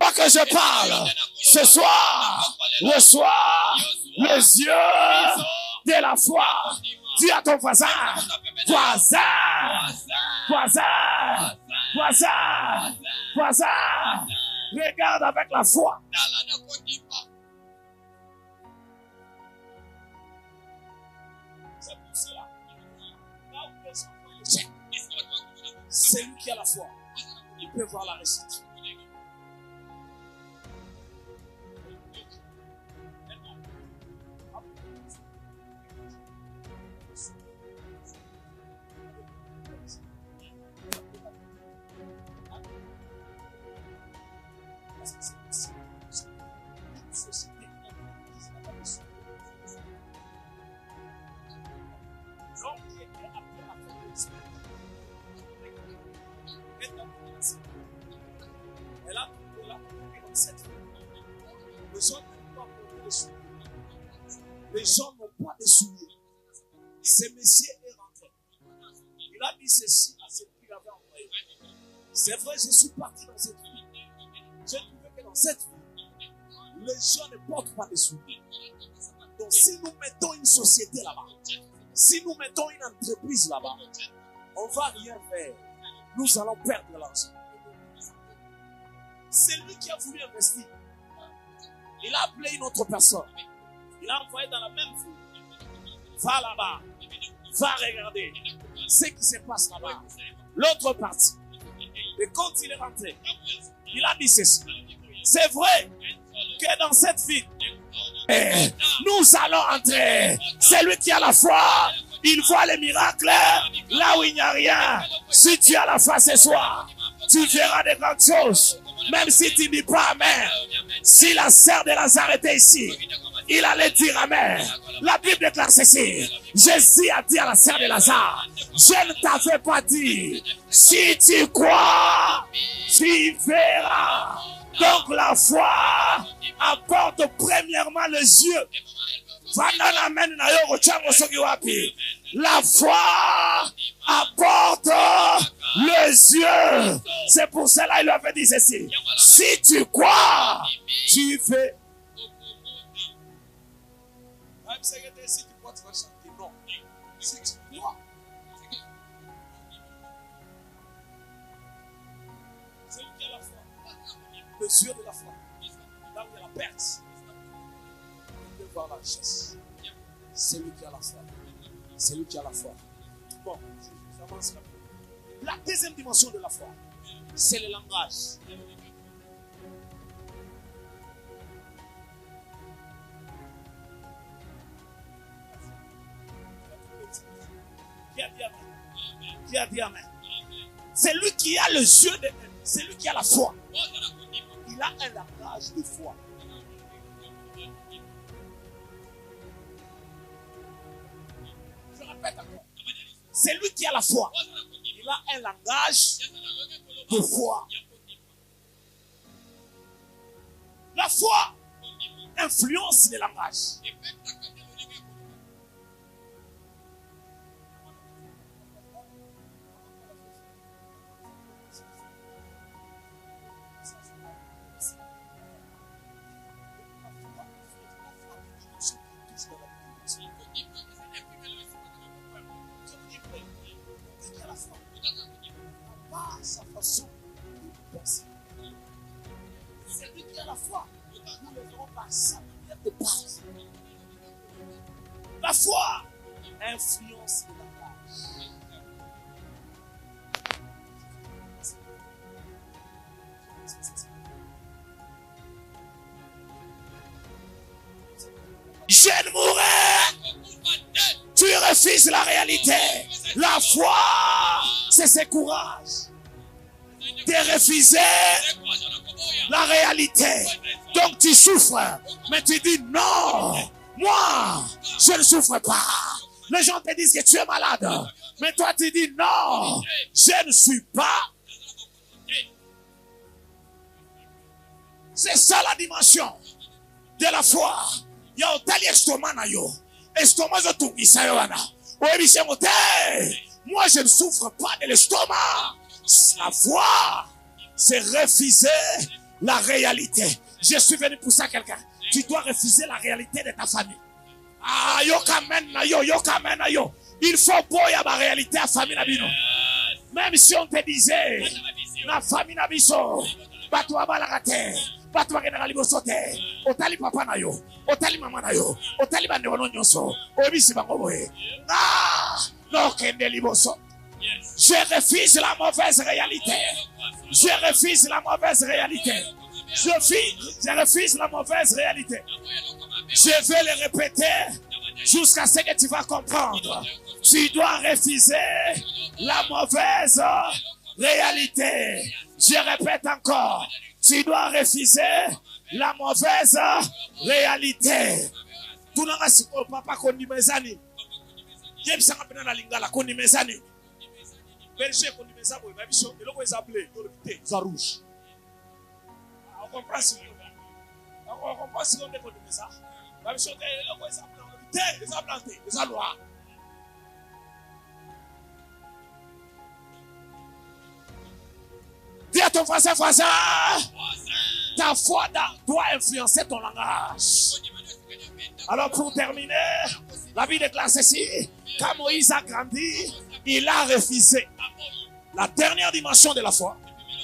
Toi que je parle, ce soir, reçois les yeux de la foi. Dis à ton voisin, voisin, voisin, voisin, voisin, regarde avec la foi. C'est pour cela. C'est lui qui a la foi. Il peut voir la réussite. Les gens n'ont pas de souliers. Ce monsieur est rentré. Il a dit ceci à celui qui l'avait envoyé. C'est vrai, je suis parti dans cette ville. J'ai trouvé que dans cette ville, les gens ne portent pas de souliers. Donc si nous mettons une société là-bas, si nous mettons une entreprise là-bas, on ne va rien faire. Nous allons perdre l'argent. C'est lui qui a voulu investir. Il a appelé une autre personne. Il a envoyé dans la même ville. Va là-bas. Va regarder ce qui se passe là-bas. L'autre partie. Et quand il est rentré, il a dit ceci. C'est vrai que dans cette ville, nous allons entrer. Celui qui a la foi, il voit les miracles là où il n'y a rien. Si tu as la foi ce soir, tu verras des grandes choses. Même si tu ne dis pas amen. Si la sœur de Lazare était ici, il allait dire amen. La Bible déclare ceci. Jésus a dit à la sœur de Lazare, je ne t'avais pas dit. Si tu crois, tu verras. Donc la foi apporte premièrement les yeux. La foi apporte les yeux. C'est pour cela il avait dit ceci. Si tu crois, tu fais. Si tu crois, tu vas chanter. Non. Si tu crois. C'est lui qui a la foi. Les yeux de la foi. Là où il y a la perte. Il peut voir la richesse. C'est lui qui a la foi. C'est lui qui a la foi. Bon, j'avance rapidement. La deuxième dimension de la foi, c'est le langage. Qui a dit amen? Qui a dit amen? C'est lui qui a les yeux de... C'est lui qui a la foi. Il a un langage de foi. Je répète encore. C'est lui qui a la foi. Il a un langage de foi. La foi influence les langages. Sa façon de penser. C'est lui qui a la foi. Nous le verrons par sa manière de penser. La foi influence le langage. Je ne mourrai. Tu refuses la réalité. La foi, c'est ce courage de refuser la réalité. Donc tu souffres, mais tu dis non, moi, je ne souffre pas. Les gens te disent que tu es malade, mais toi tu dis non, je ne suis pas. C'est ça la dimension de la foi. Il y a autant d'estomac na yo. Estomac je tout ça yo ana. Moi je ne souffre pas de l'estomac. La foi, c'est refuser la réalité. Je suis venu pour ça, quelqu'un. Tu dois refuser la réalité de ta famille. Ah, yo kamen na yo, yo kamen na yo. Il faut boya la réalité à famille na bino. Même si on te disait, la famille na biso, batwa balagate, batwa genera liboso te, otali papa na yo, otali mama na yo, otali bande wono nyonso, obisi bango boye. Ah, no kende liboso. Je refuse la mauvaise réalité. Je refuse la mauvaise réalité. Je refuse la mauvaise réalité. Je vais le répéter jusqu'à ce que tu vas comprendre. Tu dois refuser la mauvaise réalité. Je répète encore. Tu dois refuser la mauvaise réalité. Tu n'as pas papa kondimezani. James sangapena na lingala kondimezani. Berger kondimeza boye babiso eloko ezapelé dolobité za rouge. On comprend ce on comprend ce qu'on est kondimeza. Babiso eloko ezapelé dolobité ezaplanté ezaloa. Dis à ton voisin, ta foi doit influencer ton langage. Alors pour terminer, la Bible déclare ceci, quand Moïse a grandi, il a refusé. La dernière dimension de la foi,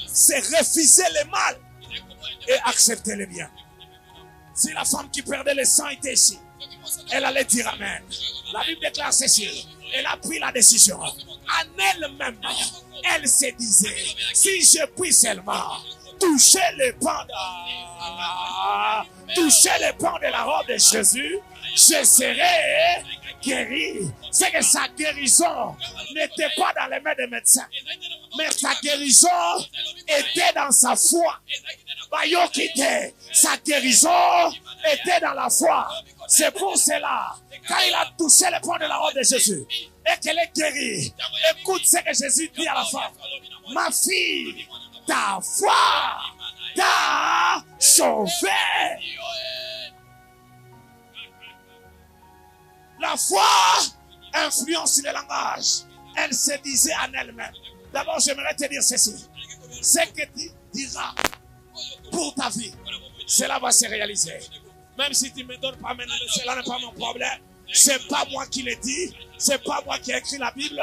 c'est refuser le mal et accepter le bien. Si la femme qui perdait le sang était ici, elle allait dire Amen. La Bible déclare ceci, elle a pris la décision. En elle-même, elle se disait, si je puis seulement toucher les pans de la robe de Jésus, je serai guéri. C'est que sa guérison n'était pas dans les mains des médecins, mais sa guérison était dans sa foi. Sa guérison était dans la foi. C'est pour cela, quand il a touché les pans de la robe de Jésus et qu'elle est guérie, écoute ce que Jésus dit à la femme. Ma fille, ta foi t'a sauvée. La foi influence le langage. Elle se disait en elle-même. D'abord, j'aimerais te dire ceci. Ce que tu diras pour ta vie, cela va se réaliser. Même si tu ne me donnes pas maintenant, cela n'est pas mon problème. C'est pas moi qui le dis. C'est pas moi qui ai écrit la Bible.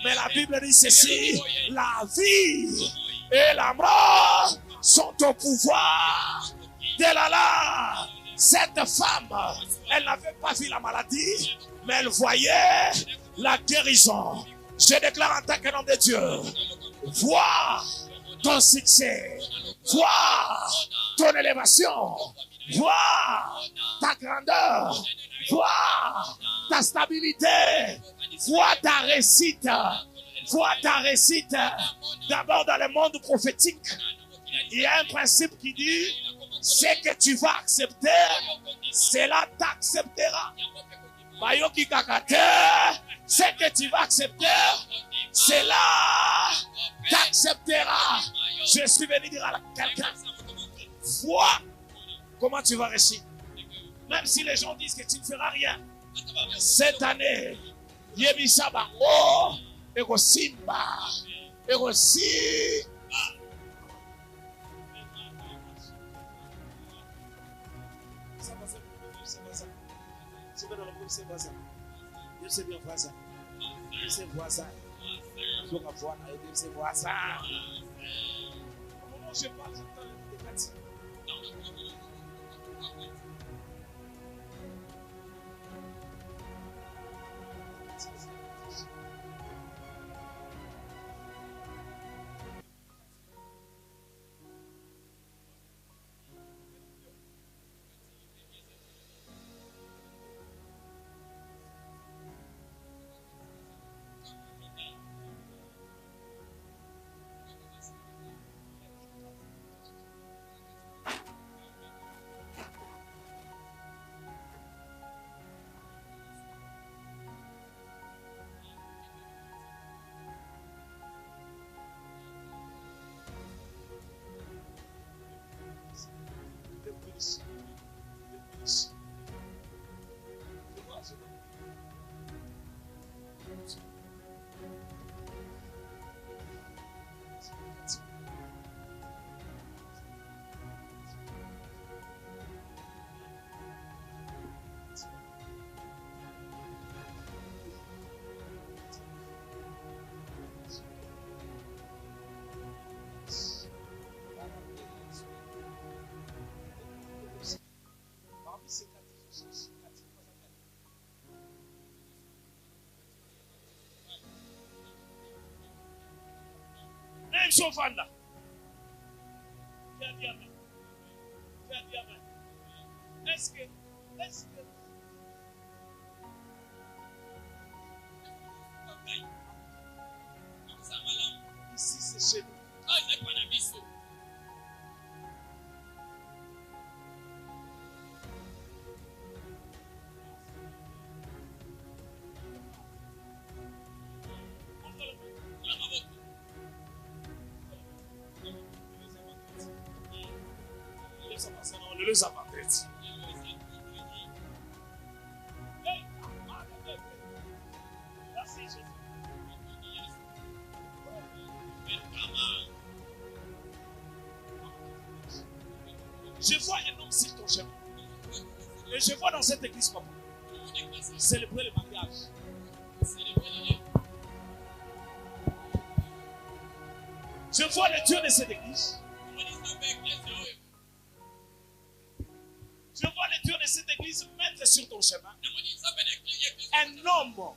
Mais la Bible dit ceci. La vie et la mort sont au pouvoir de l'Allah. Cette femme, elle n'avait pas vu la maladie, mais elle voyait la guérison. Je déclare en tant qu'un homme de Dieu, vois ton succès, vois ton élévation, vois ta grandeur, vois ta stabilité, vois ta réussite, vois ta réussite. D'abord dans le monde prophétique, il y a un principe qui dit, ce que tu vas accepter, cela t'acceptera. Bayoki kakate, ce que tu vas accepter, cela t'acceptera. Je suis venu dire à quelqu'un, vois comment tu vas réussir. Même si les gens disent que tu ne feras rien. Cette année, Yebisa Bango, Ego Simba, Ego Si. C'est bien voisin. C'est voisin. Je vois ça. C'est voisin. Comment je parle, j'entends les quatre. Sovanda. Qui a dit amen? Qui a dit amen? Est-ce que ici c'est chez nous. Ne les a pas perdus. Merci Jésus. Je vois un homme sur ton chemin. Et je vois dans cette église, papa, célébrer le mariage. Je vois le Dieu de cette église. Je vois le Dieu de cette église mettre sur ton chemin un homme. Au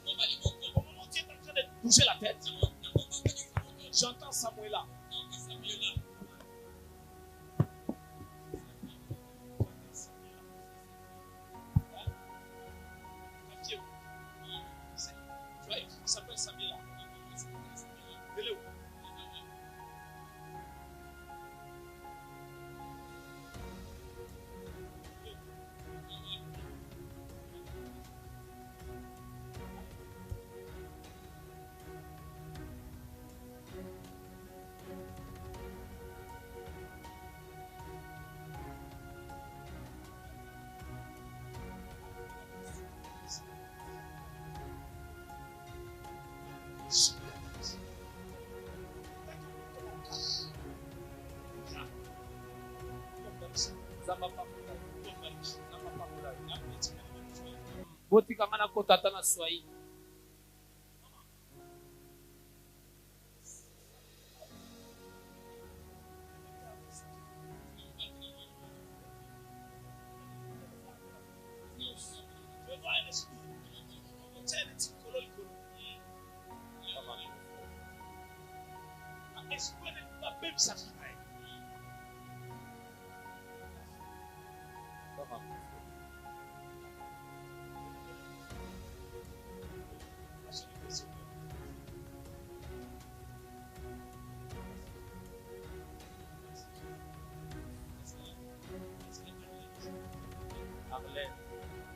moment où tu es en train de bouger la tête, j'entends Samuel là. Il s'appelle Samuel là. Il est où? Botika ngana kotata na swai.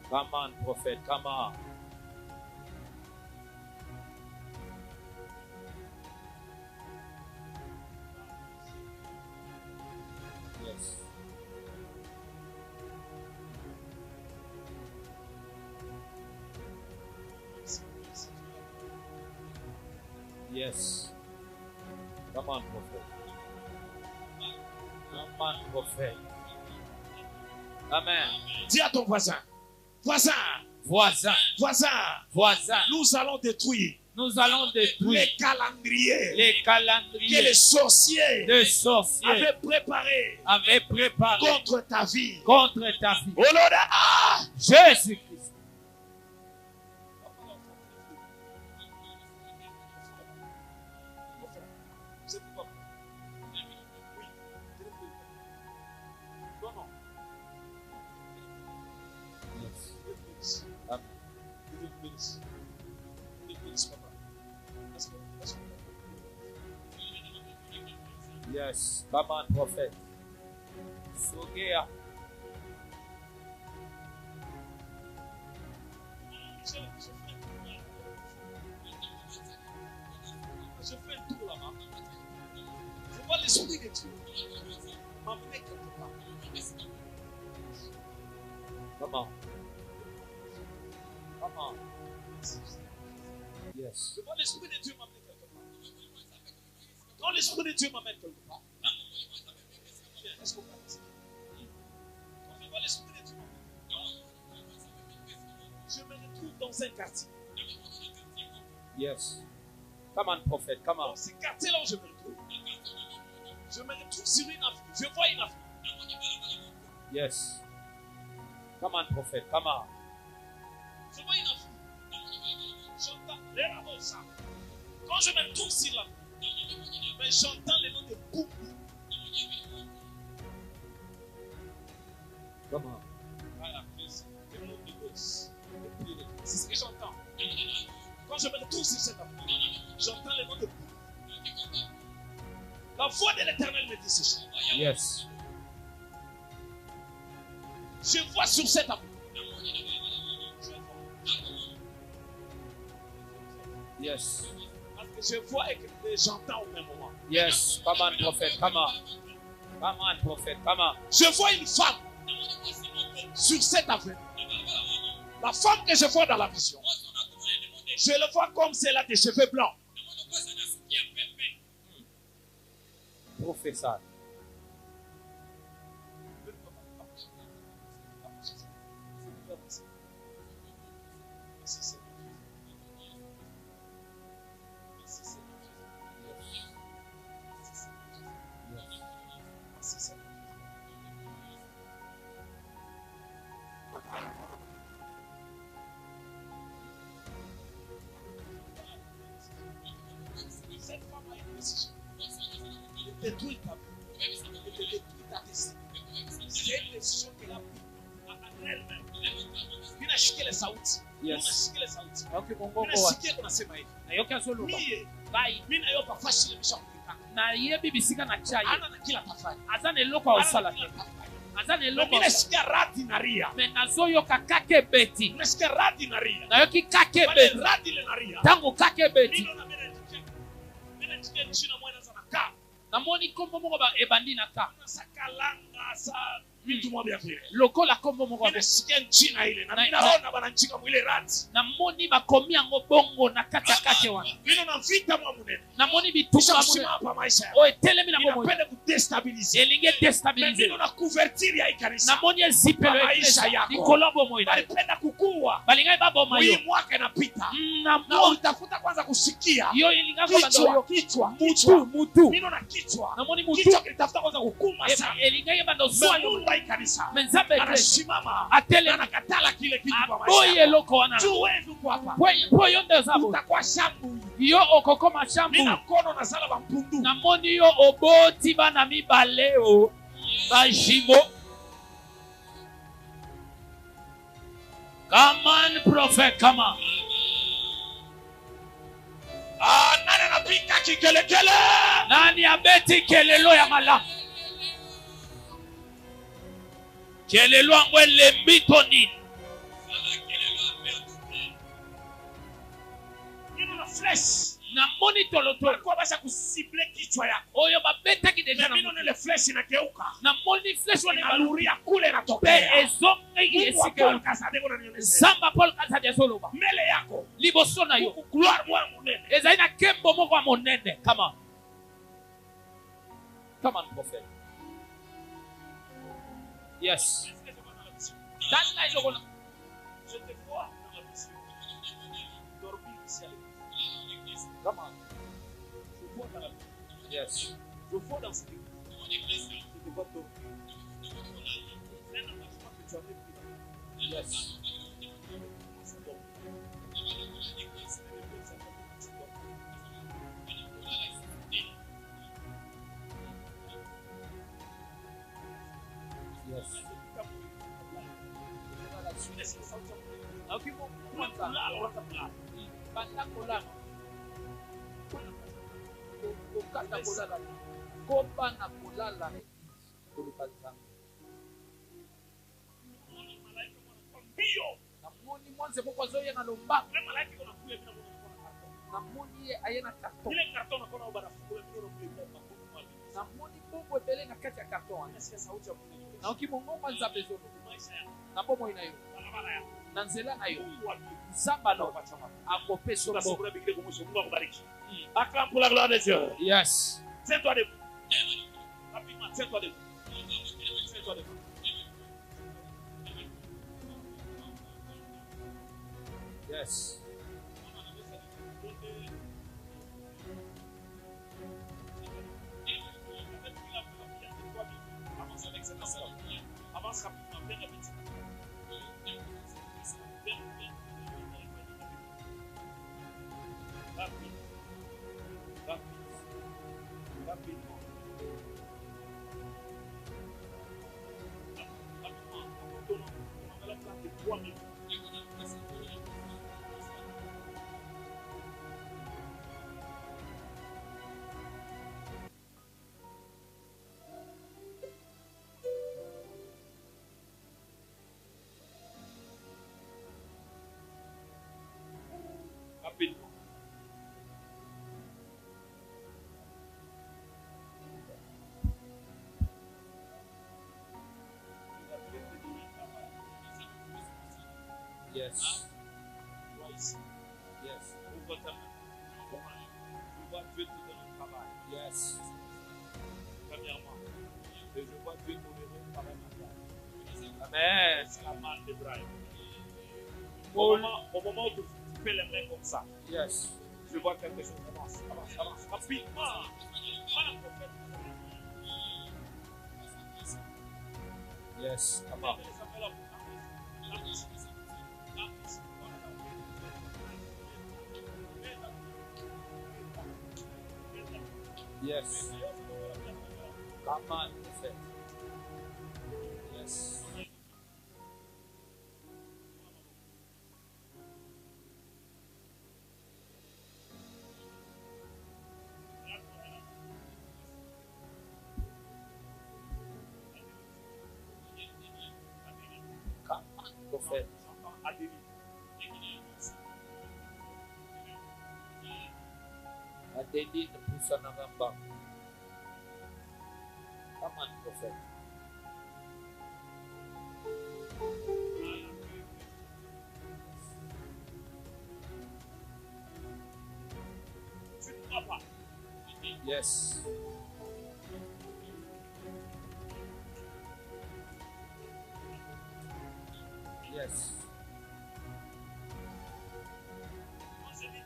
Come on, prophet, come on. Yes. Yes. Come on, prophet. Come on, prophet. Amen. Dis à ton voisin. Voisin, voisin, voisin, voisin, nous allons détruire les calendriers que les sorciers avaient préparé contre ta vie. Au nom de Jésus-Christ. Yes, come on, prophet. Sogea. Je fais un tour là-bas. Je vois l'esprit de Dieu m'amener quelque part. Come on. Come on. Yes. Je vois l'esprit de Dieu m'amener quelque part. Quand l'esprit de Dieu m'amène quelque part, est-ce qu'on va dire ça? Quand je vois l'esprit de Dieu m'amener, je me retrouve dans un quartier. Yes. Come on, prophet. Come on. Dans ce quartier-là où je me retrouve sur une avenue. Je vois une avenue. Yes. Come on, prophet. Come on. Je vois une avenue. J'entends les rameaux ça. Quand je me retrouve sur l'avenue, mais j'entends le nom de Boubou. Comment? Voilà, le nom de gosse. C'est ce que j'entends. Quand je me retrouve sur cette appli, j'entends le nom de Boubou. La voix de l'Éternel me dit ceci. Yes. Je vois sur cette appli. Yes. Parce que je vois et que j'entends au même moment. Yes. Come on, prophet. Come on. Come on, prophet. Come on. Je vois une femme sur cette avenue. La femme que je vois dans la vision. Je le vois comme celle a des cheveux blancs. Professeur. Cette femme a une décision. De détruire ta vie. De détruire ta destinée. C'est une décision qu'elle a prise en elle-même. Ninashikia le sauti. Ninashikia le sauti. Ninashikia kunasema hivi. Mie, mimi nayo pafashi le misha kulikana. Na ye bibisika na chai. Ana na kila tafani. Azane loko wa usala te. Azane loko. Ninashikia radi na ria. Menazoyo kakake beti. Ninashikia radi na ria. Na yoki kake Wale beti. radi le na ria. Tango kake beti. Mino na mene nchike nchina mwana za naka. Na moni kombo moko ba ebandi na ka. Sakalanga sa vitu mwabia vile. Lokola kombo moko ba. Ninashikia nchina ile. Na ninaona bananchika mwile radi. Na moni bakomi yango bongo na kata kake wana. Mino na vita mwa munene. Na moni bituka mune. Hapa maisha. O etelemi na bomo. Inapenda kudestabilize. Elinge destabilize. Mino na couverture ya ikanisa. Na moni ezipelo maisha yako. Ni kolombo moyo. Balipenda kukua. Balingai babo mayo. Hii mwaka inapita. Na utafuta kwanza kusikia. Yo elinga kwa bando kichwa. Mutu. Mino na kichwa. Na moni mutu. Kichwa kilitafuta kwanza kukuma sana. Elinga bando swa nyumba ikanisa. Menzabe anasimama. Atele anakatala kile kitu kwa maisha. Boye loko wana. Tuwevu kwa hapa. Po yonde zabo. Utakuwa shambu. Yo okokoma shambu. Mina kono na sala bampundu. Na moni yo oboti bana mibaleo. Bajimo. Come on, prophet, come on. Nani anapika kikelekele? Nani abeti kelelo ya malamu? Kelelo angwele mbitoni. Nino na flesh. Na moni toloto. Kwa basa kusible kichwa yako. Oyo babeta kideja na mino nile flesh inageuka. Na moni flesh wana inaluria kule inatokea. Pe ezonge esike. Samba Paul Kasade Soloba. Mbele yako. Liboso na yo. Gloire mwa munene. Ezaina kembo moko monene. Come on. Come on, prophet. Yes. That's like you're gonna. Je te vois dans la vision. Dormir ici à l'église. Come on. Je vois dans la vision. Yes. Je vois dans cette église. Je te vois dormir. C'est un engagement que tu avais pris. Yes. Nanzela na yo Zamba no akope Mungu sombo. akubariki. Acclame pour la gloire de Dieu. Yes. Tiens-toi debout. Rapidement, tiens-toi debout. Tiens-toi debout. Yes. Avance rapidement, bien rapidement. Rapide. Rapidement. Rapidement. En donnant la place de 3 minutes. Rapidement. Yes. Toi ici. Yes. Ouvre ta main. Je vois Dieu te donner un travail. Yes. Premièrement. Et je vois Dieu t'honorer par un mariage. Amen. C'est la main d'Ibrahim. Oh. Au moment où tu fais les mains comme ça, Yes. je vois quelque chose. Avance, avance, avance. Rapidement. Prends la prophète. Yes. Come on. Yes. Come on, prophet. Yes. Come on, prophet. Adeline Pusanagamba. Come on, prophet. Yes. Yes.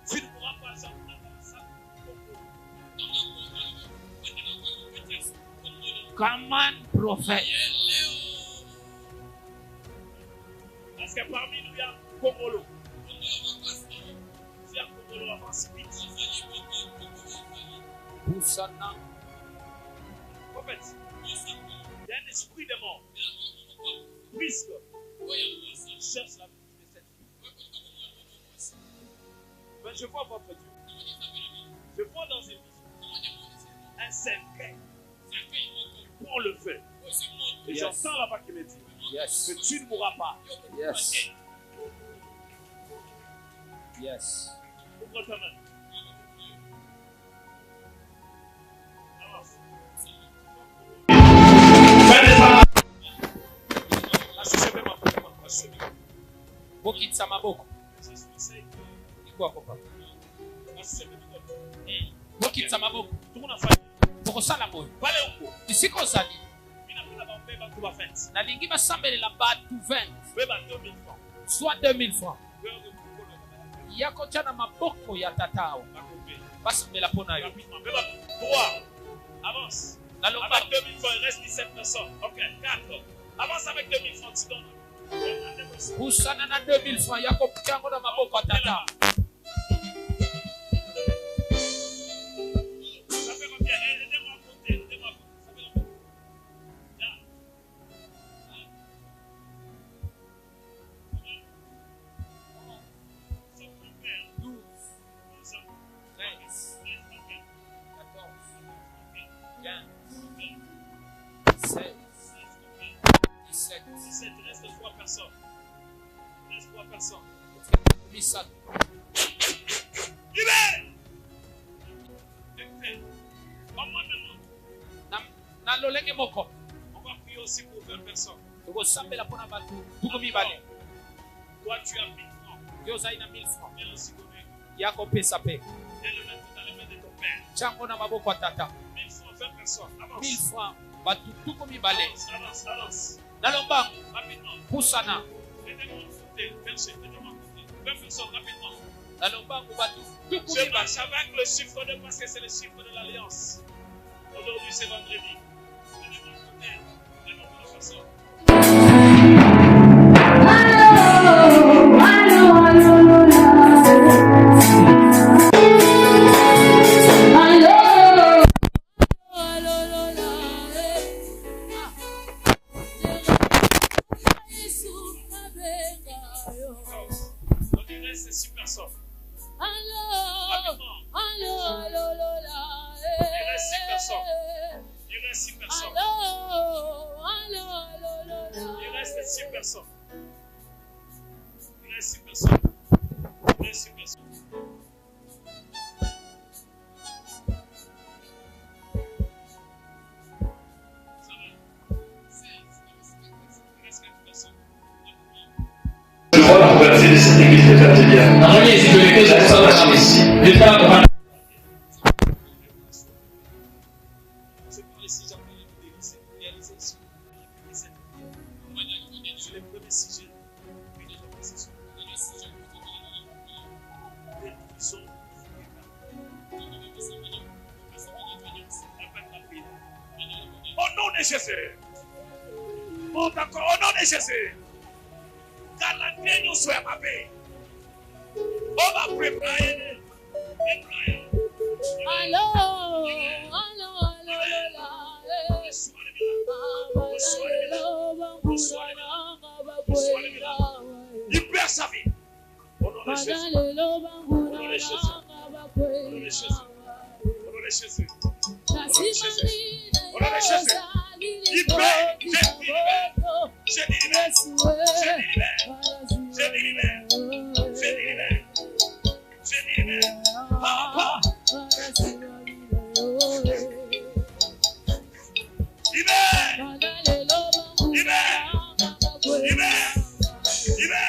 Tu ne pourras pas ça. Come on, prophet. Parce que parmi nous, il y a Kongolo. Il y a Kongolo avance vite. Pusana. Prophète, il y a un esprit de mort. Puisque cherche la vie de cette vie. Mais je vois votre Dieu. Je vois dans une vision un secret qui prend le feu. Et Yes. j'entends là-bas qui me dit Yes. que tu ne mourras pas. Yes. Yes. Ouvre ta main. Avance. Asseyez-moi, asseyez-moi, asseyez-moi. Bokitsa maboko. Je sais que Iko akopa. asseyez-moi. Bokitsa maboko. Tourne en famille. Bokosala boyo. Parlez au cours. Isiko ozali. Minapenda bampeba kuba fête. Nalingi basambelela batu 20. Beba 2000 francs. Soit 2000 francs. Cœur de Kongolo. Ya kotia na maboko ya tatao. Bakopé. Basambela pona yo. Rapidement. Beba 3. Avance. Naloba Avec 2000 francs, il reste 17 personnes. Ok, 4. Avance avec 2000 francs, tu donnes. kusana na 2000 francs ya kotia yango na maboko ya tata. Ça fait combien? Aidez-moi à compter. Aidez-moi à compter. Ça fait combien? Là. 12, 13, 14, 15, 16, 17, 17, il reste 3 personnes. Il reste 3 personnes. 17. Libère! Comment maintenant? Na lolenge moko. On va prier aussi pour 20 personnes. Tokosambela pona batu tuko mibale. Toi, tu as 1000 francs. Yo ozali na 1000 francs. Viens aussi donner. Ya kopesa pe. Viens le mettre dans les mains de ton père. Tiango na maboko ya tata. 1000 francs, 20 personnes. 1000 Avance. francs batu tuko mibale. Avance, avance, avance. Nalomba Rapidement. kusana. Aidez-moi à compter. Merci. Aidez-moi à compter. 20 personnes, rapidement. Nalomba batu tuko Je mibale. marche avec le chiffre 2 parce que c'est le chiffre de l'alliance. Aujourd'hui, c'est vendredi. Aidez-moi à compter. Aidez-moi à personne. reste 6 personnes. Il reste 6 personnes. Il reste 6 personnes. Il reste 6 personnes. Ça va. Il reste 4 personnes. Je crois qu'on peut accéder à cette église de Cartélia. C'est pour les 6 ans que j'ai réalisé ici. Sur les premiers 6 jours, ils sont au nom de Jésus. Bon, d'accord, au nom de Jésus. Garantie nous soit ma paix. On va préparer. Il perd sa vie. Au nom de Jésus. Au nom de Jésus. Au nom de Jésus. Au nom de Jésus. Au nom de Jésus. Au nom de Jésus. Il perd. J'ai dit libère. J'ai dit libère. J'ai dit libère. J'ai dit libère. J'ai dit libère. Papa. Libère. Libère. Libère. Libère. Libère.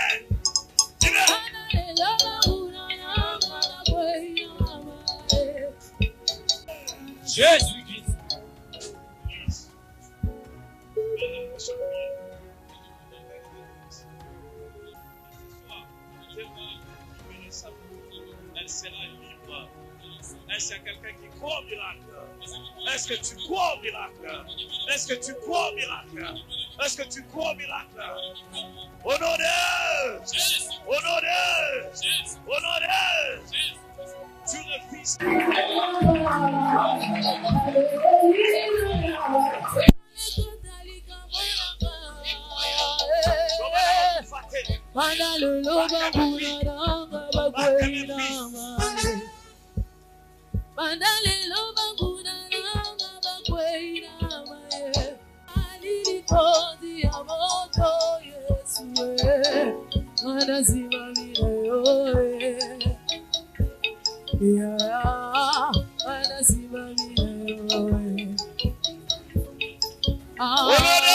Jésus-Christ. Elle sera libre. Est-ce qu'il y a quelqu'un qui croit au miracle? Est-ce que tu crois au miracle? Est-ce que tu crois au miracle? Est-ce que tu crois au miracle? Au nom de Jésus! Au nom de Jésus! Au nom de Jésus! Tu refuses. Ah,